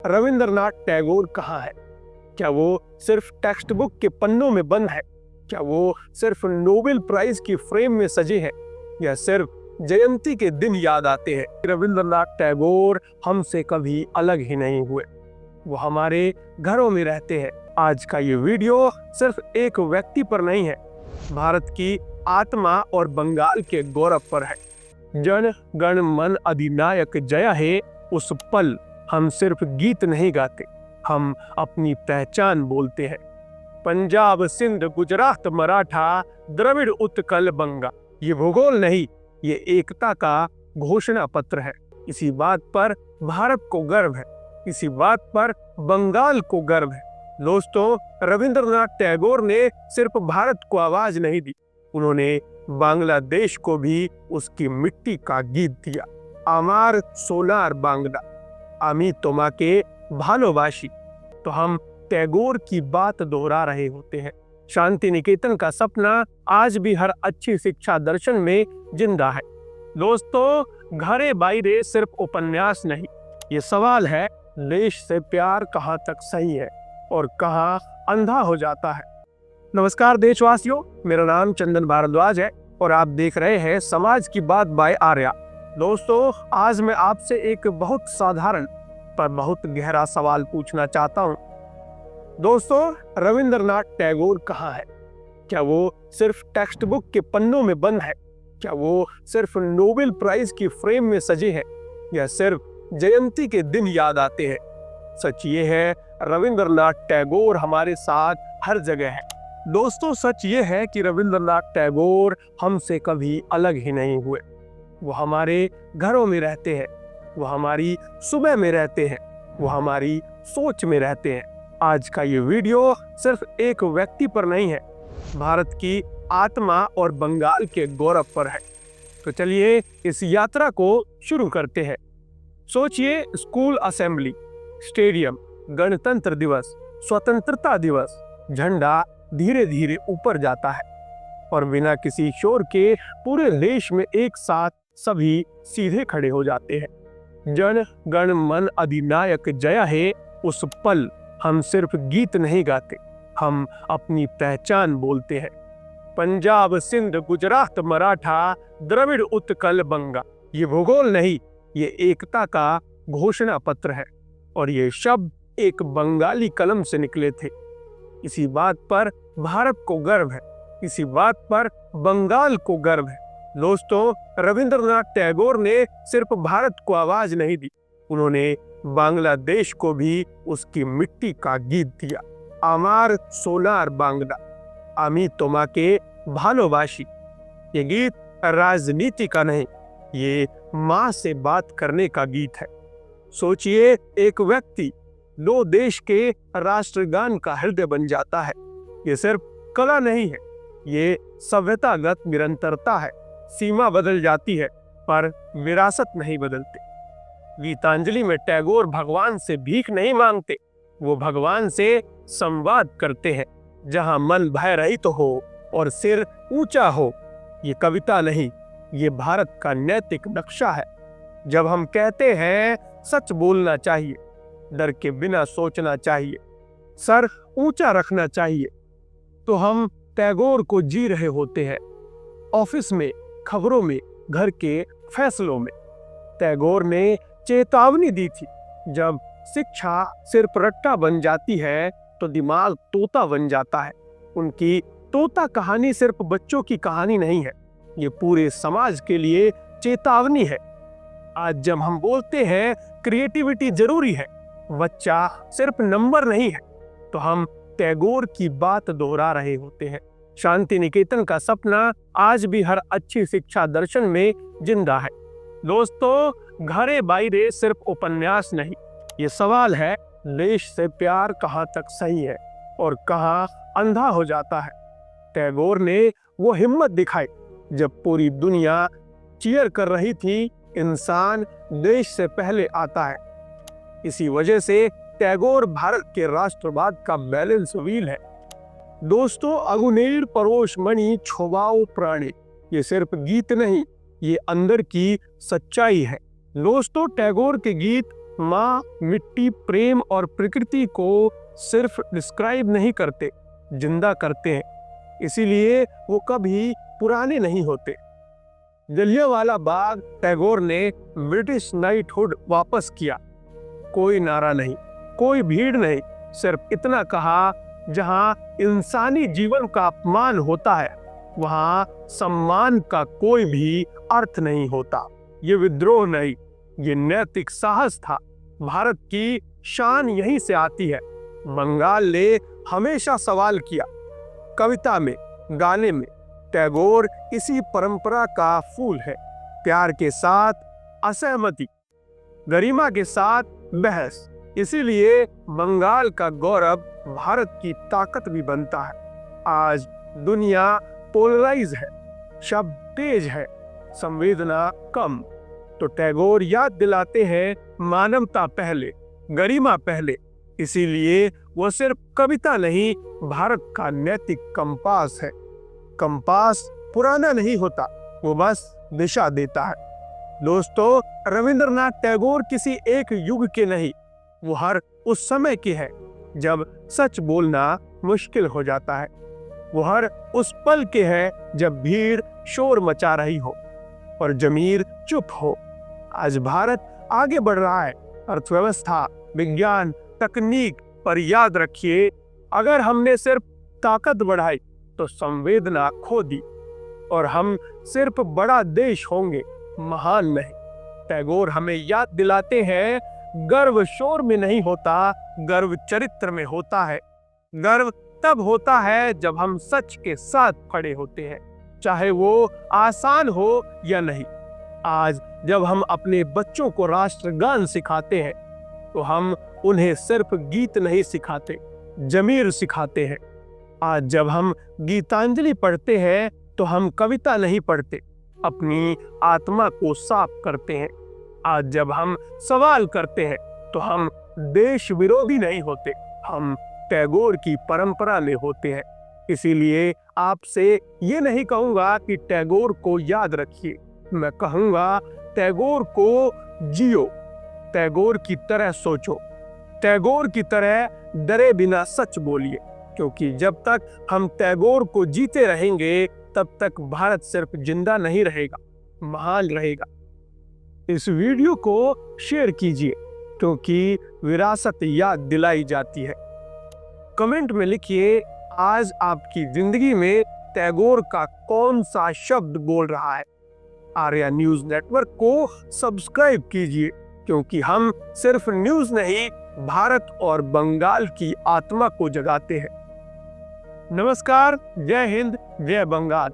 रविंद्रनाथ टैगोर कहाँ है? क्या वो सिर्फ टेक्स्ट बुक के पन्नों में बंद है? क्या वो सिर्फ नोबेल प्राइज की फ्रेम में सजे हैं? या सिर्फ जयंती के दिन याद आते हैं? रविंद्रनाथ टैगोर हमसे कभी अलग ही नहीं हुए। वो हमारे घरों में रहते हैं। आज का ये वीडियो सिर्फ एक व्यक्ति पर नहीं है, भारत की आत्मा और बंगाल के गौरव पर है। जन गण मन अधिनायक जय हे उस पल हम सिर्फ गीत नहीं गाते, हम अपनी पहचान बोलते हैं। पंजाब सिंध गुजरात मराठा द्रविड़ उत्कल बंगा, ये भूगोल नहीं, ये एकता का घोषणा पत्र है। इसी बात पर भारत को गर्व है, इसी बात पर बंगाल को गर्व है। दोस्तों, रविंद्रनाथ टैगोर ने सिर्फ भारत को आवाज नहीं दी, उन्होंने बांग्लादेश को भी उसकी मिट्टी का गीत दिया। आमार सोनार बांग्ला, आमी तोमाके भालोबाशी। तो हम टैगोर की बात दोहरा रहे होते हैं। शांति निकेतन का सपना आज भी हर अच्छी शिक्षा दर्शन में जिंदा है। दोस्तों, घरे बाइरे सिर्फ उपन्यास नहीं, ये सवाल है देश से प्यार कहाँ तक सही है और कहाँ अंधा हो जाता है। नमस्कार देशवासियों, मेरा नाम चंदन भारद्वाज है और आप देख रहे हैं समाज की बात बाय आर्या। दोस्तों, आज मैं आपसे एक बहुत साधारण पर बहुत गहरा सवाल पूछना चाहता हूँ। दोस्तों, रविंद्रनाथ टैगोर कहाँ है? क्या वो सिर्फ टेक्स्ट बुक के पन्नों में बंद है? क्या वो सिर्फ नोबेल प्राइज की फ्रेम में सजे हैं? या सिर्फ जयंती के दिन याद आते हैं? सच ये है, रविंद्रनाथ टैगोर हमारे साथ हर जगह है। दोस्तों, सच ये है कि रविंद्रनाथ टैगोर हमसे कभी अलग ही नहीं हुए। वो हमारे घरों में रहते हैं, वो हमारी सुबह में रहते हैं, वो हमारी सोच में रहते हैं। आज का ये वीडियो सिर्फ एक व्यक्ति पर नहीं है, भारत की आत्मा और बंगाल के गौरव पर है। तो चलिए इस यात्रा को शुरू करते हैं। सोचिए, स्कूल असेंबली, स्टेडियम, गणतंत्र दिवस, स्वतंत्रता दिवस, झंडा धीरे धीरे ऊपर जाता है और बिना किसी शोर के पूरे देश में एक साथ सभी सीधे खड़े हो जाते हैं। जन गण मन अधिनायक जय हे उस पल हम सिर्फ गीत नहीं गाते, हम अपनी पहचान बोलते हैं। पंजाब सिंध गुजरात मराठा द्रविड़ उत्कल बंगा, ये भूगोल नहीं, ये एकता का घोषणा पत्र है और ये शब्द एक बंगाली कलम से निकले थे। इसी बात पर भारत को गर्व है, इसी बात पर बंगाल को गर्व है। दोस्तों, रविंद्रनाथ टैगोर ने सिर्फ भारत को आवाज नहीं दी, उन्होंने बांग्लादेश को भी उसकी मिट्टी का गीत दिया। आमार सोनार बांग्ला, आमी तोमाके भालोबाशी। ये गीत राजनीति का नहीं, ये माँ से बात करने का गीत है। सोचिए, एक व्यक्ति दो देश के राष्ट्रगान का हृदय बन जाता है। ये सिर्फ कला नहीं है, ये सभ्यतागत निरंतरता है। सीमा बदल जाती है पर विरासत नहीं बदलते। गीतांजलि में टैगोर भगवान से भीख नहीं मांगते, वो भगवान से संवाद करते हैं। जहां मन भय रहित हो और सिर ऊंचा हो, ये कविता नहीं, ये भारत का नैतिक नक्शा है। जब हम कहते हैं सच बोलना चाहिए, डर के बिना सोचना चाहिए, सर ऊंचा रखना चाहिए, तो हम टैगोर को जी रहे होते हैं। ऑफिस में, खबरों में, घर के फैसलों में। टैगोर ने चेतावनी दी थी, जब शिक्षा सिर्फ रट्टा बन जाती है तो दिमाग तोता बन जाता है। उनकी तोता कहानी सिर्फ बच्चों की कहानी नहीं है, ये पूरे समाज के लिए चेतावनी है। आज जब हम बोलते हैं क्रिएटिविटी जरूरी है, बच्चा सिर्फ नंबर नहीं है, तो हम टैगोर की बात दोहरा रहे होते हैं। शांति निकेतन का सपना आज भी हर अच्छी शिक्षा दर्शन में जिंदा है। दोस्तों, घरे बाइरे सिर्फ उपन्यास नहीं, ये सवाल है देश से प्यार कहाँ तक सही है और कहाँ अंधा हो जाता है। टैगोर ने वो हिम्मत दिखाई जब पूरी दुनिया चीयर कर रही थी, इंसान देश से पहले आता है। इसी वजह से टैगोर भारत के राष्ट्रवाद का बैलेंस व्हील है। दोस्तों, अगुनेर परोश मणि छोबाओ प्राणे, ये सिर्फ गीत नहीं, ये अंदर की सच्चाई है। दोस्तों, टैगोर के गीत माँ मिट्टी, प्रेम और प्रकृति को सिर्फ डिस्क्राइब नहीं करते, जिंदा करते हैं। इसीलिए वो कभी पुराने नहीं होते। जलियांवाला बाग टैगोर ने ब्रिटिश नाइटहुड वापस किया। कोई नारा नहीं, कोई भीड़ नहीं, सिर्फ इतना कहा, जहां इंसानी जीवन का अपमान होता है वहां सम्मान का कोई भी अर्थ नहीं होता। ये विद्रोह नहीं, ये नैतिक साहस था। भारत की शान यहीं से आती है। बंगाल ने हमेशा सवाल किया, कविता में, गाने में। टैगोर इसी परंपरा का फूल है। प्यार के साथ असहमति, गरिमा के साथ बहस। इसीलिए बंगाल का गौरव भारत की ताकत भी बनता है। आज दुनिया पोलराइज है, शब्द तेज है, संवेदना कम। तो टैगोर याद दिलाते हैं, मानवता पहले, गरिमा पहले। इसीलिए वो सिर्फ कविता नहीं, भारत का नैतिक कंपास है। कंपास पुराना नहीं होता, वो बस दिशा देता है। दोस्तों, रविंद्रनाथ टैगोर किसी एक युग के नहीं, वो हर उस समय के हैं जब सच बोलना मुश्किल हो जाता है। वो हर उस पल के हैं जब भीड़ शोर मचा रही हो और जमीर चुप हो। आज भारत आगे बढ़ रहा है, अर्थव्यवस्था, विज्ञान, तकनीक, पर याद रखिए, अगर हमने सिर्फ ताकत बढ़ाई तो संवेदना खो दी, और हम सिर्फ बड़ा देश होंगे, महान नहीं। टैगोर हमें याद दिलाते हैं, गर्व शोर में नहीं होता, गर्व चरित्र में होता है। गर्व तब होता है जब हम सच के साथ खड़े होते हैं, चाहे वो आसान हो या नहीं। आज जब हम अपने बच्चों को राष्ट्रगान सिखाते हैं तो हम उन्हें सिर्फ गीत नहीं सिखाते, जमीर सिखाते हैं। आज जब हम गीतांजलि पढ़ते हैं तो हम कविता नहीं पढ़ते, अपनी आत्मा को साफ करते हैं। आज जब हम सवाल करते हैं तो हम देश विरोधी नहीं होते, हम टैगोर की परंपरा में होते हैं। इसीलिए आपसे ये नहीं कहूंगा कि टैगोर को याद रखिए, मैं कहूंगा टैगोर को जियो, टैगोर की तरह सोचो, टैगोर की तरह डरे बिना सच बोलिए। क्योंकि जब तक हम टैगोर को जीते रहेंगे तब तक भारत सिर्फ जिंदा नहीं रहेगा, महान रहेगा। इस वीडियो को शेयर कीजिए क्योंकि विरासत याद दिलाई जाती है। कमेंट में लिखिए, आज आपकी जिंदगी में टैगोर का कौन सा शब्द बोल रहा है। आर्या न्यूज नेटवर्क को सब्सक्राइब कीजिए क्योंकि हम सिर्फ न्यूज नहीं, भारत और बंगाल की आत्मा को जगाते हैं। नमस्कार, जय हिंद, जय बंगाल।